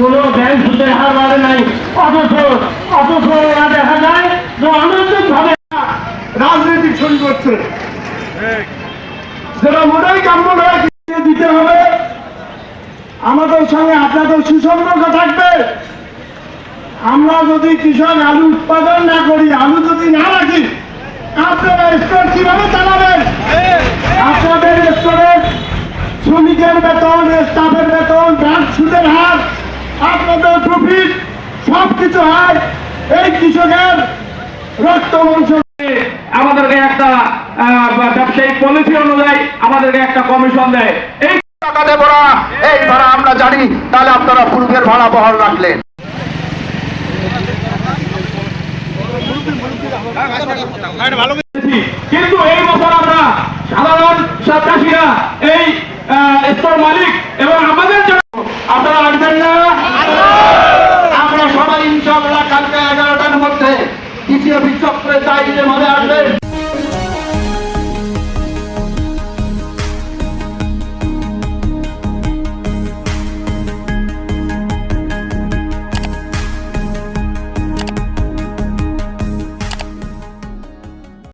কোন ব্যাংক সুদের হার বাড়ে নাই, অথচ ওরা দেখা যায় যে অনৈতিক ভাবে রাজনীতি শুরু করছে, যেটা মোটেই কাম্য নয়। দিতে হবে, আমাদের সঙ্গে আপনাদের সুসম্পর্ক থাকবে। আমরা যদি কৃষক আলু উৎপাদন না করি, আলু যদি না রাখি, আপনারা স্টোর কিভাবে চালাবেন? আপনাদের স্টোরের শ্রমিকের বেতন, স্টাফের বেতন, ব্যাংক সুদের হার, আপনাদের প্রফিট সবকিছু হয় এই কৃষকের রক্ত মাংস। আমাদেরকে একটা ব্যবসায়িক পলিসি অনুযায়ী আমাদেরকে একটা কমিশন দেয়। এই টাকা দেবো না, এই ভাড়া আমরা জানি, তাহলে আপনারা পূর্বের ভাড়া বহাল রাখলেন। কিন্তু এই বছর আমরা সাধারণ চাষিরা, এই স্টোর মালিক এবং আমাদের জন্য আপনারা আসবেন না? আমরা সবাই ইনশাআল্লাহ কালকে 11টা